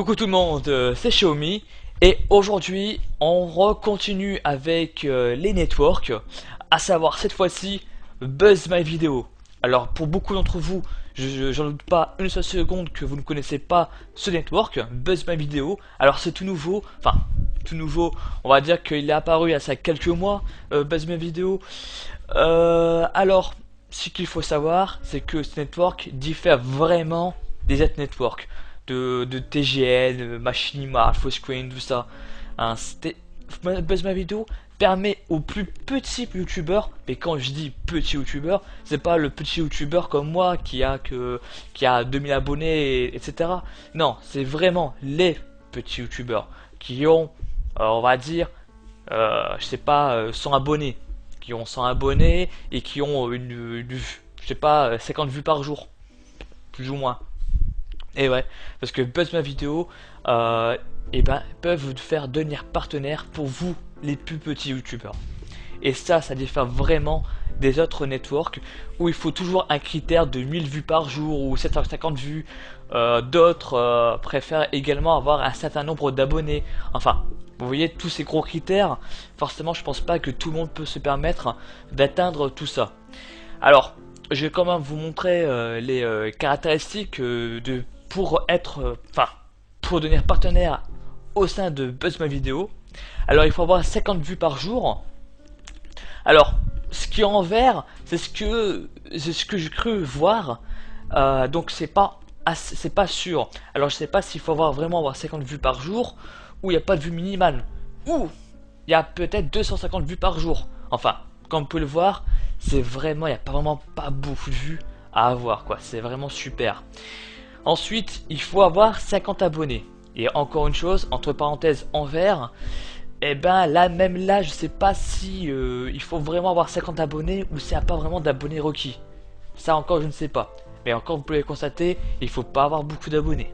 Coucou tout le monde, c'est Xiaomi et aujourd'hui on continue avec les networks, à savoir cette fois-ci Buzz My Video. Alors pour beaucoup d'entre vous, j'en doute pas une seule seconde que vous ne connaissez pas ce network, Buzz My Video. Alors c'est tout nouveau, on va dire qu'il est apparu il y a ça quelques mois, Buzz My Video. Alors ce qu'il faut savoir, c'est que ce network diffère vraiment des autres networks de TGN, Machinima, Fullscreen, tout ça. Buzz My Video permet aux plus petits youtubeurs, mais quand je dis petit youtubeur, c'est pas le petit youtubeur comme moi qui a 2000 abonnés, etc. Non, c'est vraiment les petits youtubeurs qui ont, on va dire, je sais pas, 100 abonnés, qui ont 100 abonnés et qui ont je sais pas, 50 vues par jour, plus ou moins. Et ouais, parce que Buzz My Video, peuvent vous faire devenir partenaire pour vous, les plus petits youtubeurs. Et ça diffère vraiment des autres networks où il faut toujours un critère de 1000 vues par jour ou 750 vues. D'autres préfèrent également avoir un certain nombre d'abonnés. Enfin, vous voyez tous ces gros critères. Forcément, je pense pas que tout le monde peut se permettre d'atteindre tout ça. Alors, je vais quand même vous montrer les caractéristiques pour devenir partenaire au sein de Buzz My Video. Alors il faut avoir 50 vues par jour. Alors ce qui est en vert, c'est ce que j'ai cru voir. Donc c'est pas sûr. Alors je sais pas s'il faut vraiment avoir 50 vues par jour ou il n'y a pas de vue minimale, ou il y a peut-être 250 vues par jour. Enfin, comme vous pouvez le voir, c'est vraiment, il n'y a vraiment pas beaucoup de vues à avoir, quoi. C'est vraiment super. Ensuite, il faut avoir 50 abonnés. Et encore une chose, entre parenthèses en vert, là, je sais pas si il faut vraiment avoir 50 abonnés ou s'il n'y a pas vraiment d'abonnés requis. Ça encore, je ne sais pas. Mais encore, vous pouvez le constater, il faut pas avoir beaucoup d'abonnés.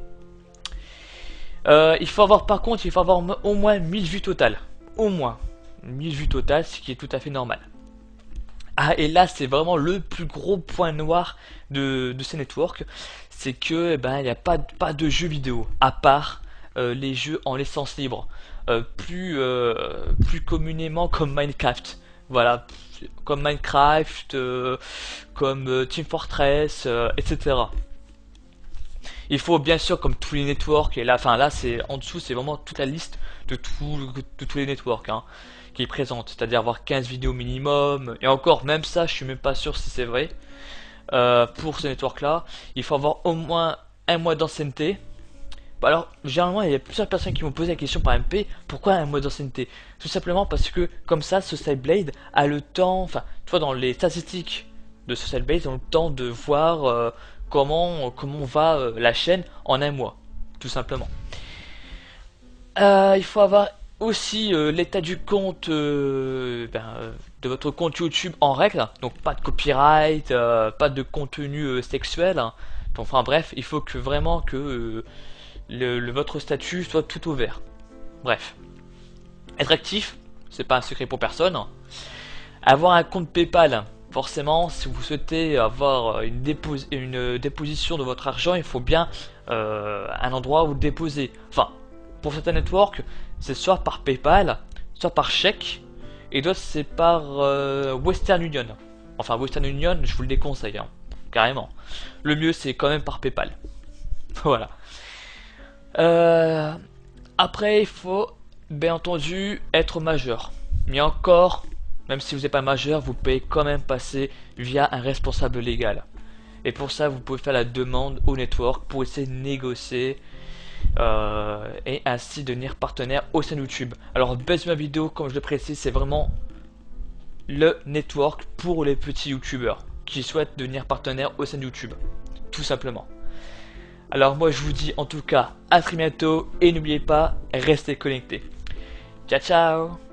Par contre, il faut avoir au moins 1000 vues totales. Au moins 1000 vues totales, ce qui est tout à fait normal. Ah, et là, c'est vraiment le plus gros point noir de ces networks, c'est que il n'y a pas de jeux vidéo, à part les jeux en licence libre, plus communément comme Minecraft. Voilà, comme Minecraft, comme Team Fortress, etc. Il faut bien sûr, comme tous les networks, et là, c'est en dessous, c'est vraiment toute la liste de tous les networks qui est présente, c'est-à-dire avoir 15 vidéos minimum, et encore, même ça, je suis même pas sûr si c'est vrai. Pour ce network-là, il faut avoir au moins un mois d'ancienneté. Alors, généralement, il y a plusieurs personnes qui m'ont posé la question par MP, pourquoi un mois d'ancienneté? Tout simplement parce que, comme ça, Social Blade a le temps, enfin, tu vois, dans les statistiques de Social Blade, ils ont le temps de voir comment va la chaîne en un mois, tout simplement. Il faut avoir aussi l'état du compte de votre compte YouTube en règle, donc pas de copyright, pas de contenu sexuel. Enfin bref, il faut que vraiment que votre statut soit tout ouvert. Bref, être actif, c'est pas un secret pour personne. Avoir un compte PayPal, forcément, si vous souhaitez avoir une déposition de votre argent, il faut bien un endroit où le déposer. Enfin, pour certains networks, c'est soit par PayPal, soit par chèque, et d'autres c'est par Western Union. Enfin, Western Union, je vous le déconseille, carrément. Le mieux, c'est quand même par PayPal. Voilà. Après, il faut bien entendu être majeur. Mais encore, même si vous n'êtes pas majeur, vous pouvez quand même passer via un responsable légal. Et pour ça, vous pouvez faire la demande au network pour essayer de négocier et ainsi devenir partenaire au sein de YouTube. Alors Buzz My Video, comme je le précise, c'est vraiment le network pour les petits youtubeurs qui souhaitent devenir partenaire au sein de YouTube, tout simplement. Alors moi je vous dis en tout cas à très bientôt et n'oubliez pas, restez connectés. Ciao ciao.